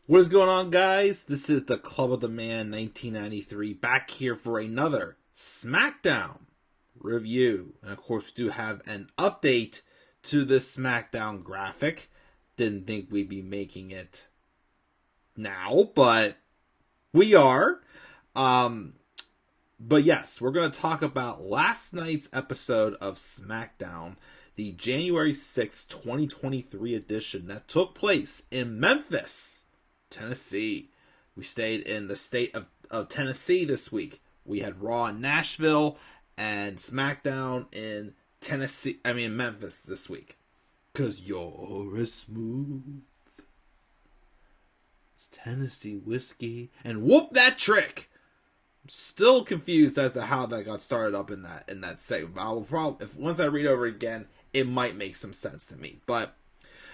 What is going on, guys? This is the Club of the Man 1993 back here for another Smackdown review. And of course, we do have an update to this Smackdown graphic. Didn't think we'd be making it now, but we are. But yes, we're going to talk about last night's episode of Smackdown, the January 6th, 2023 edition that took place in Memphis, Tennessee. We stayed in the state of Tennessee this week. We had Raw in Nashville and Smackdown in Memphis this week. 'Cause you're as smooth as Tennessee whiskey. And whoop that trick! I'm still confused as to how that got started up in that segment. But I will probably, once I read over again, it might make some sense to me. But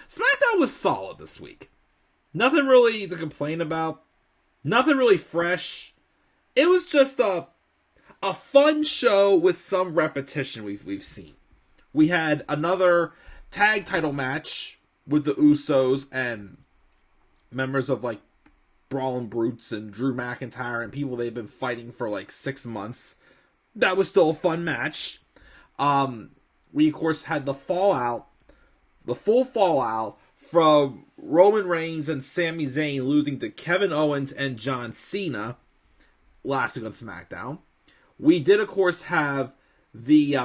Smackdown was solid this week. Nothing really to complain about. Nothing really fresh. It was just a fun show with some repetition we've seen. We had another tag title match with the Usos and members of like Brawling Brutes and Drew McIntyre and people they've been fighting for like 6 months. That was still a fun match. We of course had the full fallout from Roman Reigns and Sami Zayn losing to Kevin Owens and John Cena last week on SmackDown. We did of course have the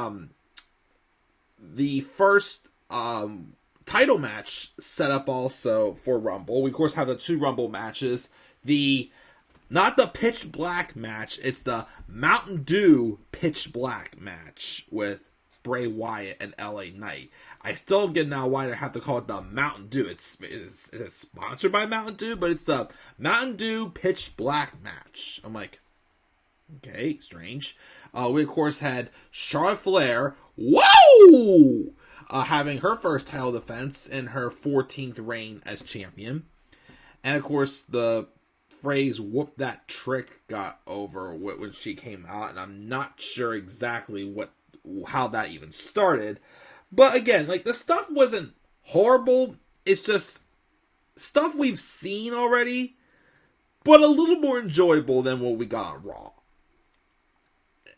first title match set up also for Rumble. We of course have the 2 Rumble matches. Not the Pitch Black match, it's the Mountain Dew Pitch Black match with Bray Wyatt and LA Knight. I still don't get now why they have to call it the Mountain Dew. It's sponsored by Mountain Dew, but it's the Mountain Dew Pitch Black match. I'm like, okay, strange. We of course had Charlotte Flair, having her first title defense in her 14th reign as champion. And of course, the phrase "whoop that trick" got over when she came out, and I'm not sure exactly how that even started. But again, like, the stuff wasn't horrible. It's just stuff we've seen already, but a little more enjoyable than what we got on Raw.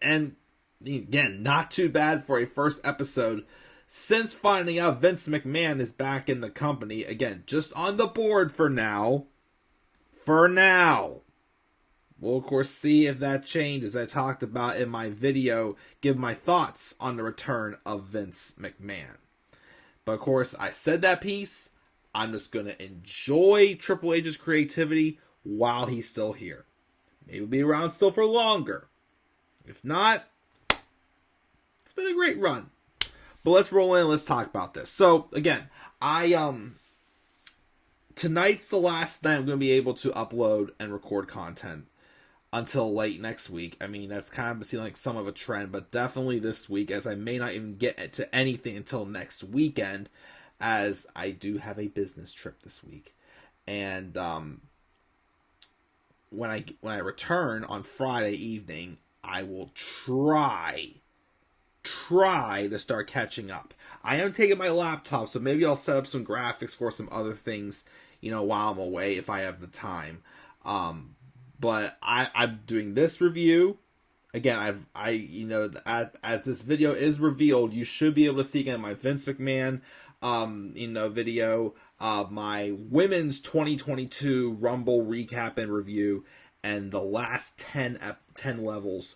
And again, not too bad for a first episode since finding out Vince McMahon is back in the company. Again, just on the board for now. For now. We'll, of course, see if that changes. I talked about in my video, give my thoughts on the return of Vince McMahon. But, of course, I said that piece. I'm just going to enjoy Triple H's creativity while he's still here. Maybe he'll be around still for longer. If not, it's been a great run. But let's roll in and let's talk about this. So, again, tonight's the last night I'm going to be able to upload and record content until late next week. I mean, that's kind of seeming like some of a trend, but definitely this week, as I may not even get to anything until next weekend, as I do have a business trip this week. And when I return on Friday evening, I will try to start catching up. I am taking my laptop, so maybe I'll set up some graphics for some other things, while I'm away if I have the time. But I'm doing this review. Again, as this video is revealed, you should be able to see again my Vince McMahon, video, my women's 2022 Rumble recap and review, and the last 10 levels,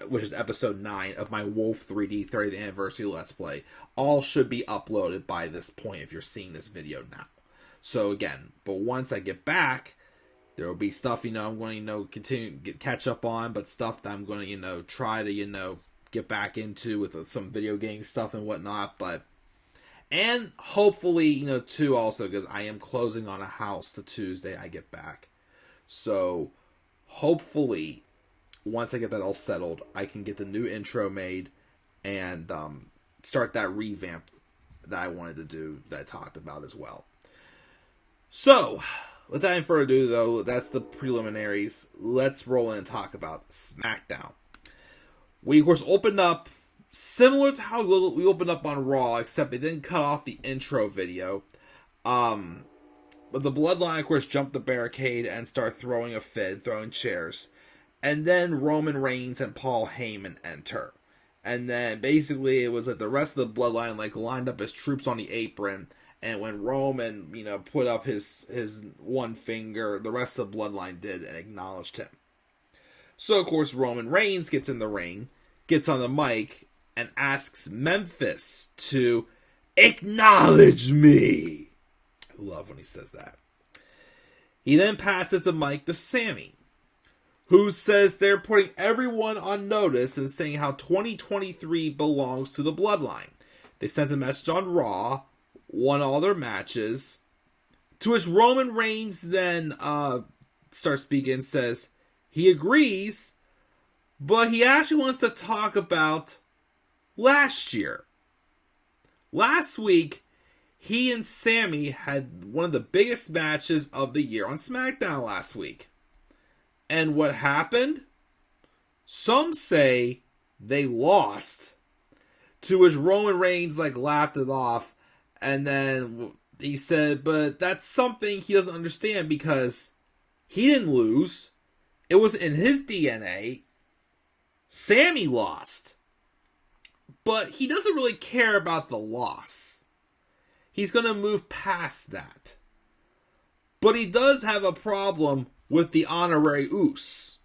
which is episode 9 of my Wolf 3D 30th anniversary Let's Play. All should be uploaded by this point if you're seeing this video now. So again, but once I get back, there will be stuff, I'm going to, continue to catch up on, but stuff that I'm going to, try to, get back into with some video game stuff and whatnot. And hopefully, too, also, because I am closing on a house the Tuesday I get back. So, hopefully, once I get that all settled, I can get the new intro made and start that revamp that I wanted to do, that I talked about as well. So, without any further ado, though, that's the preliminaries. Let's roll in and talk about SmackDown. We, of course, opened up similar to how we opened up on Raw, except it didn't cut off the intro video. Of the Bloodline, of course, jump the barricade and start throwing a fit, throwing chairs. And then Roman Reigns and Paul Heyman enter. And then basically it was like the rest of the Bloodline like lined up as troops on the apron. And when Roman, put up his one finger, the rest of the Bloodline did and acknowledged him. So, of course, Roman Reigns gets in the ring, gets on the mic, and asks Memphis to acknowledge me. I love when he says that. He then passes the mic to Sammy, who says they're putting everyone on notice and saying how 2023 belongs to the Bloodline. They sent a message on Raw, won all their matches, to which Roman Reigns then starts speaking and says he agrees, but he actually wants to talk about last year. Last week, he and Sammy had one of the biggest matches of the year on SmackDown last week. And what happened? Some say they lost, to which Roman Reigns laughed it off. And then he said, but that's something he doesn't understand because he didn't lose. It was in his DNA. Sammy lost. But he doesn't really care about the loss. He's going to move past that. But he does have a problem with the honorary Uce.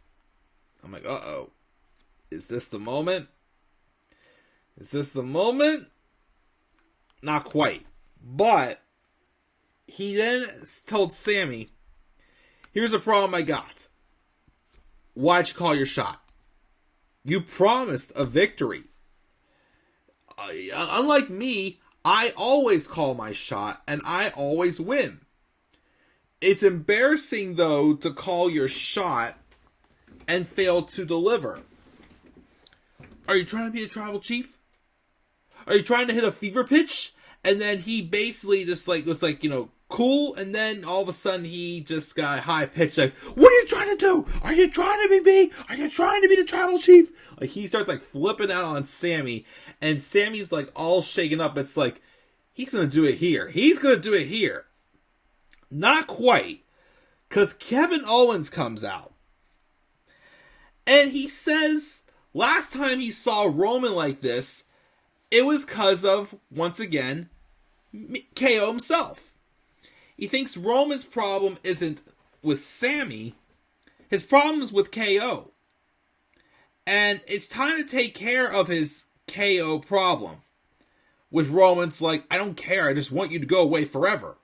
I'm like, uh-oh. Is this the moment? Is this the moment? Not quite. But he then told Sammy, here's a problem I got. Why'd you call your shot? You promised a victory. Unlike me, I always call my shot and I always win. It's embarrassing, though, to call your shot and fail to deliver. Are you trying to be a tribal chief? Are you trying to hit a fever pitch? And then he basically just was cool, and then all of a sudden he just got high pitched what are you trying to do? Are you trying to be me? Are you trying to be the tribal chief? He starts flipping out on Sammy, and Sammy's all shaken up. It's he's gonna do it here. He's gonna do it here. Not quite, because Kevin Owens comes out. And he says last time he saw Roman like this, it was because of, once again, KO himself. He thinks Roman's problem isn't with Sammy. His problem is with KO. And it's time to take care of his KO problem. With Roman's I don't care, I just want you to go away forever.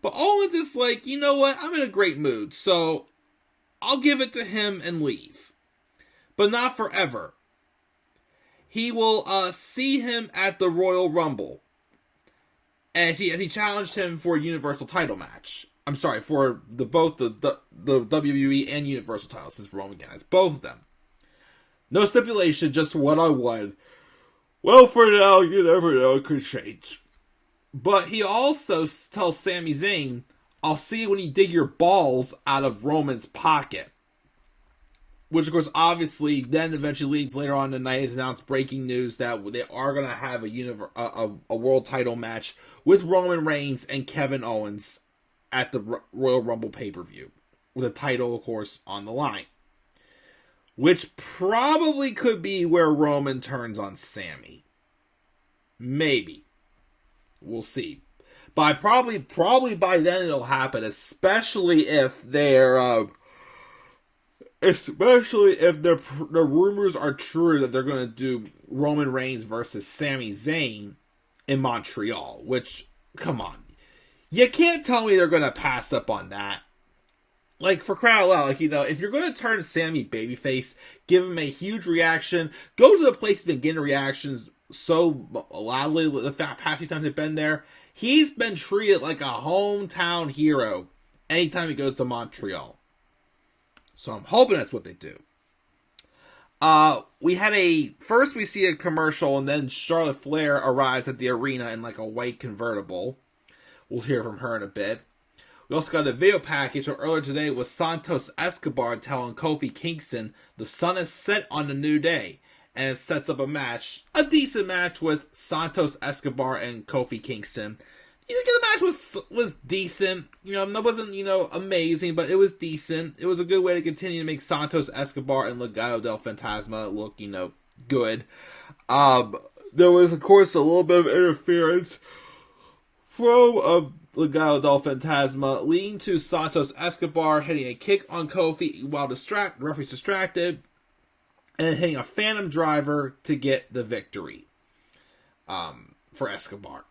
But Owens is you know what, I'm in a great mood, so I'll give it to him and leave. But not forever. He will see him at the Royal Rumble. As he challenged him for a Universal title match. I'm sorry, for both the WWE and Universal titles. This is Roman guys. Both of them. No stipulation, just what I want. Well, for now, you never know, it could change. But he also tells Sami Zayn, I'll see you when you dig your balls out of Roman's pocket. Which, of course, obviously then eventually leads later on tonight. It's announced breaking news that they are going to have a world title match with Roman Reigns and Kevin Owens at the Royal Rumble pay-per-view. With a title, of course, on the line. Which probably could be where Roman turns on Sammy. Maybe. We'll see. But probably by then it'll happen, especially if they're... Especially if the rumors are true that they're going to do Roman Reigns versus Sami Zayn in Montreal. Which, come on. You can't tell me they're going to pass up on that. For crying out loud, if you're going to turn Sami babyface, give him a huge reaction, go to the place to begin reactions so loudly, the past few times they've been there, he's been treated like a hometown hero anytime he goes to Montreal. So I'm hoping that's what they do. First we see a commercial, and then Charlotte Flair arrives at the arena in a white convertible. We'll hear from her in a bit. We also got a video package where earlier today was Santos Escobar telling Kofi Kingston the sun is set on a new day. And it sets up a decent match with Santos Escobar and Kofi Kingston. The match was decent. That wasn't, amazing, but it was decent. It was a good way to continue to make Santos Escobar and Legado del Fantasma look, good. There was, of course, a little bit of interference from Legado del Fantasma, leading to Santos Escobar hitting a kick on Kofi while the referee's distracted, and hitting a Phantom Driver to get the victory for Escobar.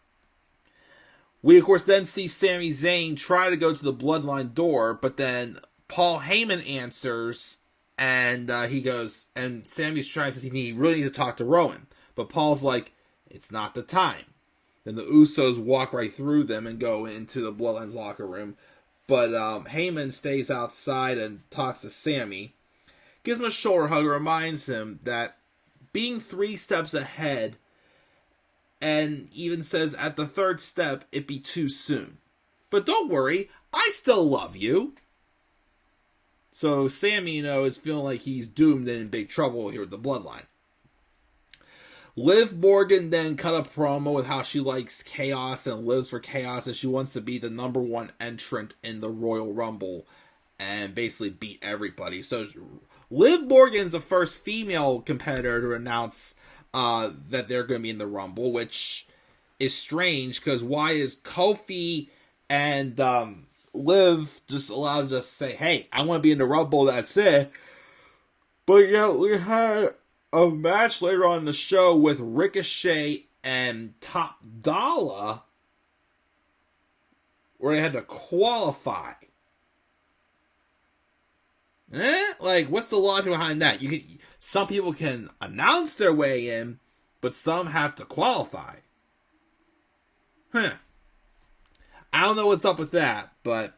We, of course, then see Sami Zayn try to go to the Bloodline door, but then Paul Heyman answers, and he goes, and Sami's trying to say he really needs to talk to Rowan. But Paul's like, it's not the time. Then the Usos walk right through them and go into the Bloodline's locker room. But Heyman stays outside and talks to Sami. Gives him a shoulder hug and reminds him that being 3 steps ahead, and even says at the 3rd step, it'd be too soon. But don't worry, I still love you. So Sami, is feeling like he's doomed and in big trouble here with the Bloodline. Liv Morgan then cut a promo with how she likes chaos and lives for chaos, and she wants to be the number 1 entrant in the Royal Rumble and basically beat everybody. So Liv Morgan's the first female competitor to announce that they're going to be in the Rumble, which is strange, because why is Kofi and Liv just allowed to just say, hey, I want to be in the Rumble, that's it. But yeah, we had a match later on in the show with Ricochet and Top Dollar, where they had to qualify. What's the logic behind that? Some people can announce their way in, but some have to qualify. I don't know what's up with that, but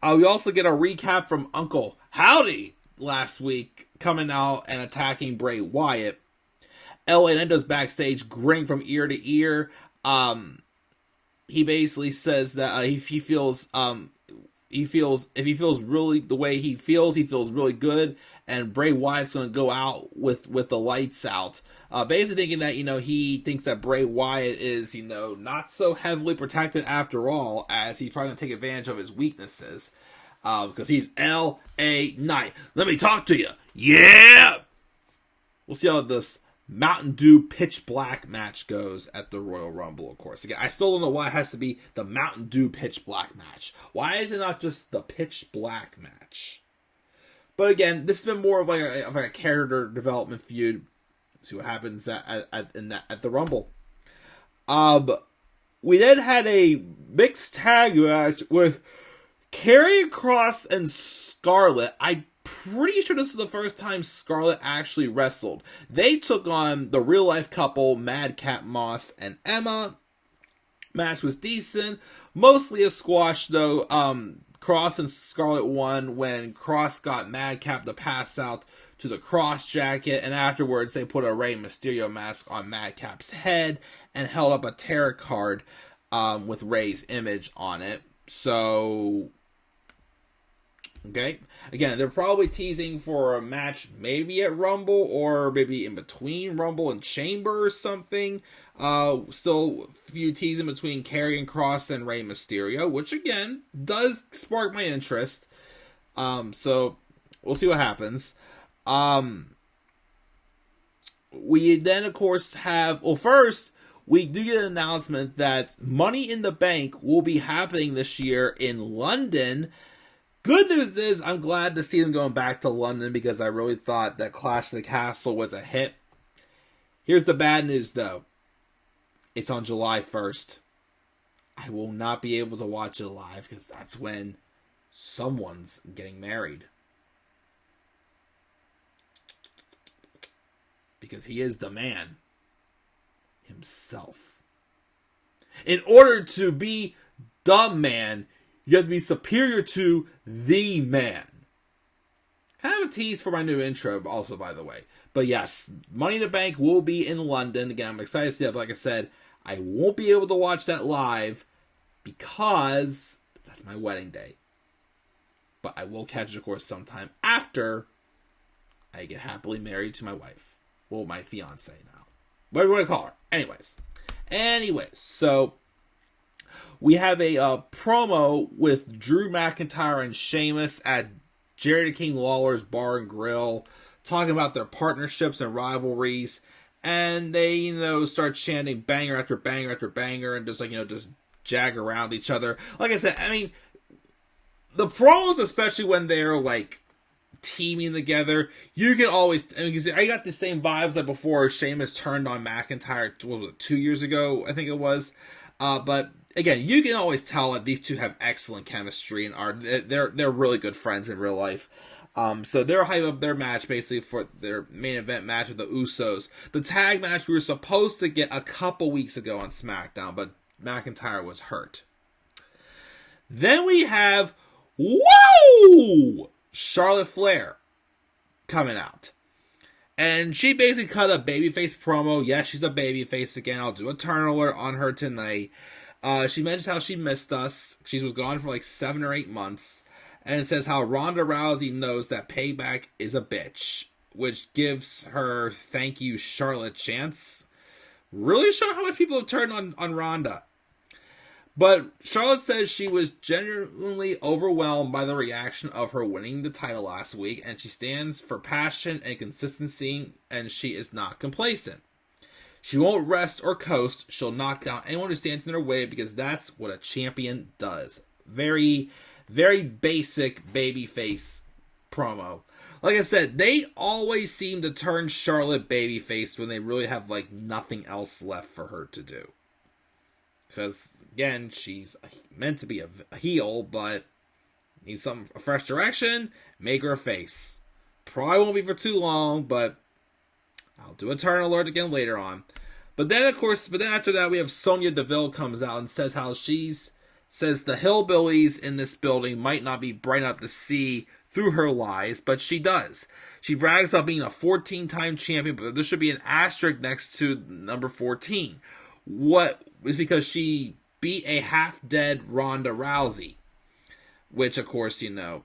we also get a recap from Uncle Howdy last week, coming out and attacking Bray Wyatt. LA Nendo's backstage, grinning from ear to ear. He basically says that if he feels really the way he feels really good, and Bray Wyatt's going to go out with the lights out. Basically thinking that, he thinks that Bray Wyatt is, not so heavily protected after all, as he's probably going to take advantage of his weaknesses. Because he's L.A. Knight. Let me talk to you. Yeah! We'll see how this Mountain Dew Pitch Black match goes at the Royal Rumble, of course. Again, I still don't know why it has to be the Mountain Dew Pitch Black match. Why is it not just the Pitch Black match? But again, this has been more of a character development feud. See what happens at the Rumble. We then had a mixed tag match with Karrion Kross and Scarlett. I'm pretty sure this is the first time Scarlett actually wrestled. They took on the real life couple Madcap Moss and Emma. Match was decent, mostly a squash though. Kross and Scarlett won when Kross got Madcap to pass out to the Cross jacket, and afterwards they put a Rey Mysterio mask on Madcap's head and held up a tarot card with Rey's image on it. So, okay. Again, they're probably teasing for a match maybe at Rumble, or maybe in between Rumble and Chamber or something. Still a few teasing between Karrion Kross and Rey Mysterio, which again does spark my interest. So we'll see what happens. We then of course have, first we do get an announcement that Money in the Bank will be happening this year in London. Good news is I'm glad to see them going back to London, because I really thought that Clash of the Castle was a hit. Here's the bad news though. It's on July 1st. I will not be able to watch it live, because that's when someone's getting married. Because he is the man himself. In order to be the man, you have to be superior to the man. Kind of a tease for my new intro also, by the way. But yes, Money in the Bank will be in London. Again, I'm excited to see that. But like I said, I won't be able to watch that live because that's my wedding day. But I will catch it, of course, sometime after I get happily married to my wife. Well, my fiance now. Whatever you want to call her. Anyways, so we have a promo with Drew McIntyre and Sheamus at Jerry the King Lawler's Bar and Grill, talking about their partnerships and rivalries. And they, start chanting banger after banger after banger and just, just jag around each other. Like I said, I mean, the promos, especially when they're, teaming together, you can always... I got the same vibes like before Sheamus turned on McIntyre, 2 years ago, I think it was. But, again, you can always tell that these two have excellent chemistry and they're really good friends in real life. So they're hyping up their match basically for their main event match with the Usos. The tag match we were supposed to get a couple weeks ago on SmackDown, but McIntyre was hurt. Then we have, Charlotte Flair coming out. And she basically cut a babyface promo. Yes, she's a babyface again. I'll do a turn alert on her tonight. She mentions how she missed us. She was gone for 7 or 8 months. And it says how Ronda Rousey knows that payback is a bitch, which gives her thank you Charlotte chance. Really showing how much people have turned on Ronda. But Charlotte says she was genuinely overwhelmed by the reaction of her winning the title last week, and she stands for passion and consistency, and she is not complacent. She won't rest or coast. She'll knock down anyone who stands in her way because that's what a champion does. Very, very basic babyface promo. Like I said, they always seem to turn Charlotte babyface when they really have nothing else left for her to do. Because, again, she's meant to be a heel, but needs a fresh direction, make her a face. Probably won't be for too long, but I'll do a turn alert again later on. But then, after that, we have Sonya Deville comes out and says how says the hillbillies in this building might not be bright enough to see through her lies, but she does. She brags about being a 14-time champion, but there should be an asterisk next to number 14. What is because she beat a half-dead Ronda Rousey, which, of course, can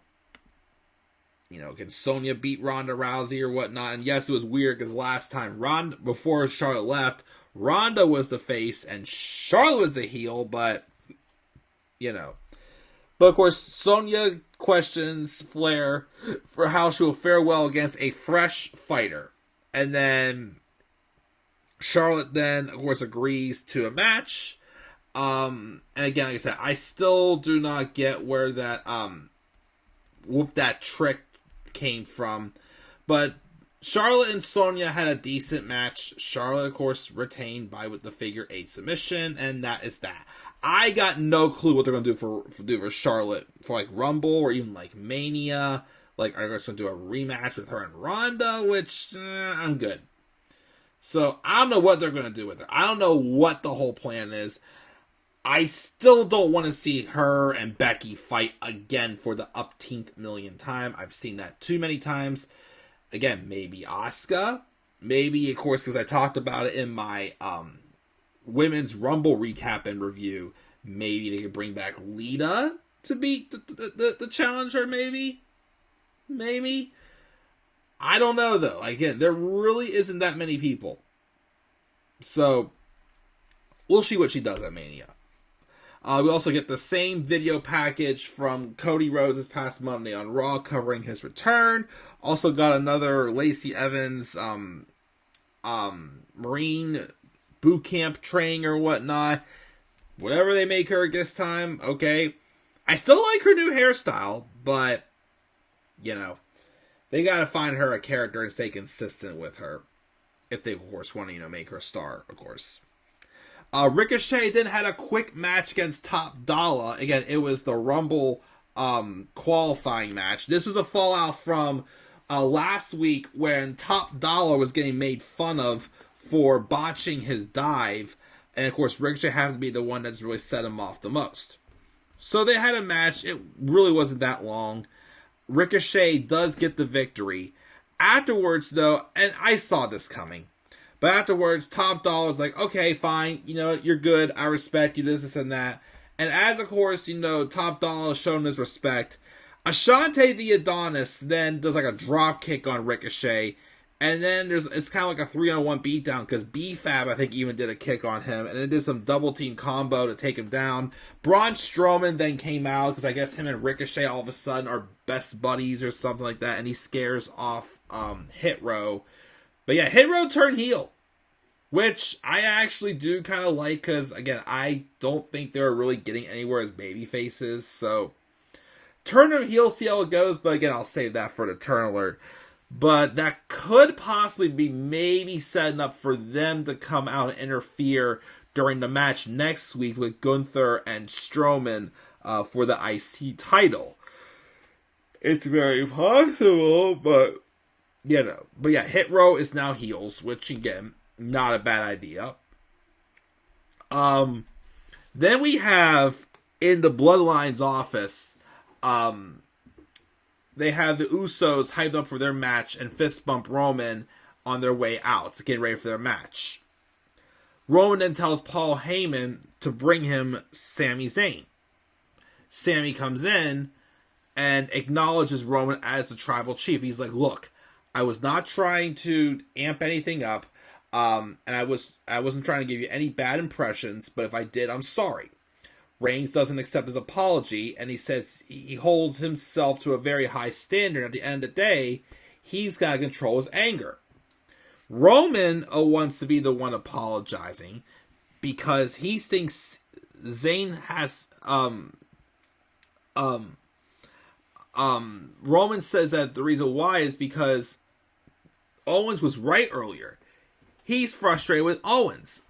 Sonya beat Ronda Rousey or whatnot? And yes, it was weird because last time, before Charlotte left, Ronda was the face and Charlotte was the heel, but, But, of course, Sonya questions Flair for how she will fare well against a fresh fighter. And then Charlotte then, of course, agrees to a match. And again, like I said, I still do not get where that that trick came from. But Charlotte and Sonya had a decent match. Charlotte, of course, retained with the figure 8 submission, and that is that. I got no clue what they're going to do for Charlotte for Rumble or even Mania. Are they going to do a rematch with her and Ronda? Which I'm good. So I don't know what they're going to do with her. I don't know what the whole plan is. I still don't want to see her and Becky fight again for the upteenth millionth time. I've seen that too many times. Again, maybe Asuka. Maybe, of course, because I talked about it in my Women's Rumble recap and review, maybe they could bring back Lita to beat the challenger, maybe? I don't know, though. Again, there really isn't that many people. So, we'll see what she does at Mania. We also get the same video package from Cody Rhodes this past Monday on Raw covering his return. Also got another Lacey Evans Marine boot camp training or whatnot. Whatever they make her this time, okay. I still like her new hairstyle, but, they gotta find her a character and stay consistent with her. If they, of course, want to, make her a star, of course. Ricochet then had a quick match against Top Dollar. Again, it was the Rumble qualifying match. This was a fallout from last week when Top Dollar was getting made fun of for botching his dive. And, of course, Ricochet happened to be the one that's really set him off the most. So they had a match. It really wasn't that long. Ricochet does get the victory. Afterwards, though, and I saw this coming, but afterwards, Top Dollar's like, okay, fine, you're good, I respect you, this and that. And as, of course, Top Dollar has shown his respect, Ashante the Adonis then does a drop kick on Ricochet, And then it's kind of like a 3-on-1 beatdown because B-Fab, I think, even did a kick on him. And it did some double team combo to take him down. Braun Strowman then came out because I guess him and Ricochet all of a sudden are best buddies or something like that. And he scares off Hit Row. But yeah, Hit Row turned heel. Which I actually do kind of like because, again, I don't think they're really getting anywhere as baby faces. So, turn them heel, see how it goes. But again, I'll save that for the turn alert. But that could possibly be maybe setting up for them to come out and interfere during the match next week with Gunther and Strowman for the IC title. It's very possible, but But yeah, Hit Row is now heels, which again, not a bad idea. Then we have in the Bloodline's office, they have the Usos hyped up for their match and fist bump Roman on their way out to get ready for their match. Roman then tells Paul Heyman to bring him Sami Zayn. Sami comes in and acknowledges Roman as the tribal chief. He's like, look, I was not trying to amp anything up, and I wasn't trying to give you any bad impressions, but if I did, I'm sorry. Reigns doesn't accept his apology, and he says he holds himself to a very high standard. At the end of the day, he's got to control his anger. Roman wants to be the one apologizing because he thinks Zayn has... Roman says that the reason why is because Owens was right earlier. He's frustrated with Owens,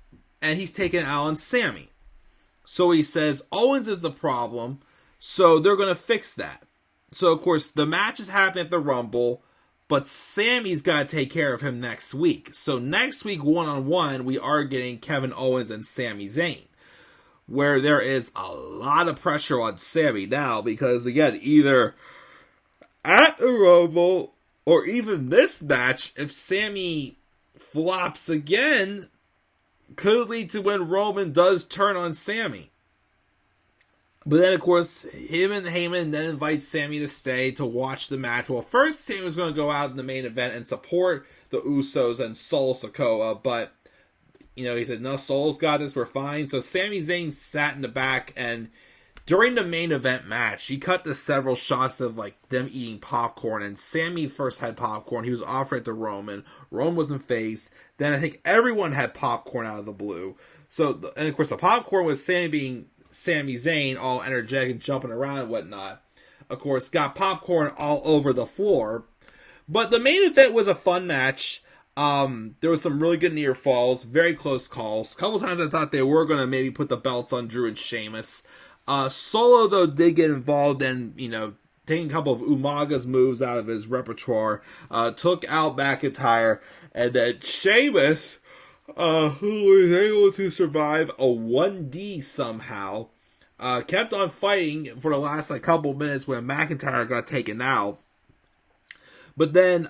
and he's taking it out on Sami. So he says Owens is the problem, so they're going to fix that. So, of course, the match is happening at the Rumble, but Sami's got to take care of him next week. So next week, one-on-one, we are getting Kevin Owens and Sami Zayn, where there is a lot of pressure on Sami now, because, again, either at the Rumble or even this match, if Sami flops again, could lead to when Roman does turn on Sami. But then, of course, him and Heyman then invite Sami to stay to watch the match. Well, first, Sami was going to go out in the main event and support the Usos and Sol Sikoa, but, he said, no, Sol's got this, we're fine. So Sami Zayn sat in the back, and during the main event match, he cut to several shots of, them eating popcorn, and Sami first had popcorn. He was offering it to Roman. Roman wasn't phased. Then I think everyone had popcorn out of the blue. So, and of course, the popcorn was Sami being Sami Zayn, all energetic and jumping around and whatnot. Of course, got popcorn all over the floor. But the main event was a fun match. There was some really good near falls, very close calls. A couple times I thought they were going to maybe put the belts on Drew and Sheamus. Solo, though, did get involved in, taking a couple of Umaga's moves out of his repertoire. Took out McIntyre. And then Sheamus, who was able to survive a 1D somehow, kept on fighting for the last couple minutes when McIntyre got taken out. But then,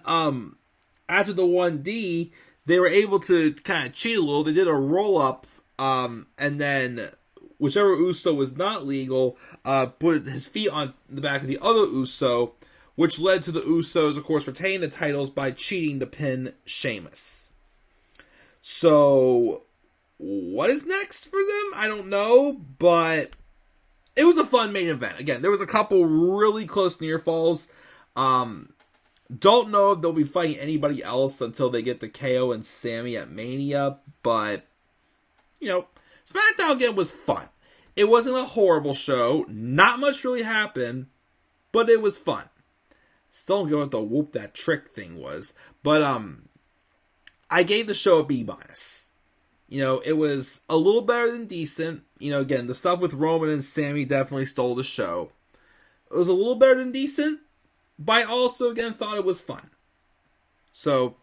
after the 1D, they were able to kind of cheat a little. They did a roll-up, and then whichever Uso was not legal, put his feet on the back of the other Uso, which led to the Usos, of course, retaining the titles by cheating to pin Sheamus. So, what is next for them? I don't know, but it was a fun main event. Again, there was a couple really close near falls. Don't know if they'll be fighting anybody else until they get to KO and Sami at Mania, but, SmackDown again was fun. It wasn't a horrible show. Not much really happened, but it was fun. Still don't get what the whoop that trick thing was. But I gave the show a B-. It was a little better than decent. Again, the stuff with Roman and Sami definitely stole the show. It was a little better than decent, but I also, again, thought it was fun. So,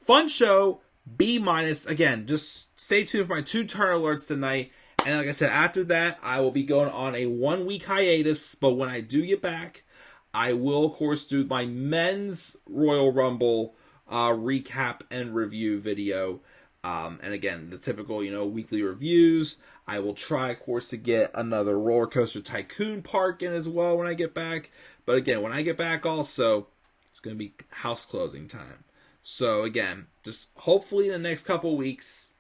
fun show, B-. Again, just stay tuned for my 2 turn alerts tonight. And like I said, after that, I will be going on a 1-week hiatus. But when I do get back, I will, of course, do my men's Royal Rumble recap and review video. And again, the typical, weekly reviews. I will try, of course, to get another Roller Coaster Tycoon park in as well when I get back. But again, when I get back also, it's going to be house closing time. So again, just hopefully in the next couple weeks,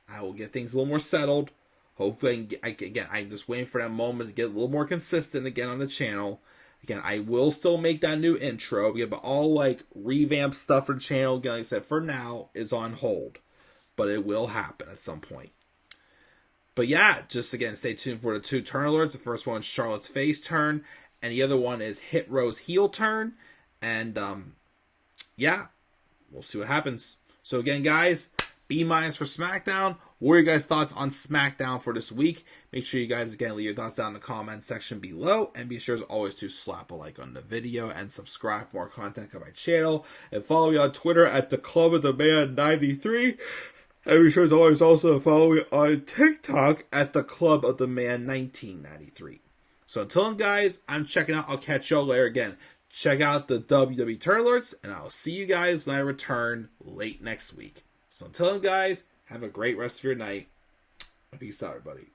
I will get things a little more settled. Hopefully, I'm just waiting for that moment to get a little more consistent again on the channel. Again, I will still make that new intro. But all like revamped stuff for the channel, again, like I said, for now is on hold. But it will happen at some point. But yeah, just again, stay tuned for the 2 turn alerts. The first one is Charlotte's face turn, and the other one is Hit Row's heel turn. And yeah, we'll see what happens. So again, guys, B- for SmackDown. What are your guys' thoughts on SmackDown for this week? Make sure you guys, again, leave your thoughts down in the comment section below. And be sure, as always, to slap a like on the video and subscribe for more content on my channel. And follow me on Twitter at the Club of the Man 93. And be sure, as always, also to follow me on TikTok at the Club of the Man 1993. So until then, guys, I'm checking out. I'll catch y'all later again. Check out the WWE Turn Alerts, and I'll see you guys when I return late next week. So until then, guys, have a great rest of your night. Peace out, everybody.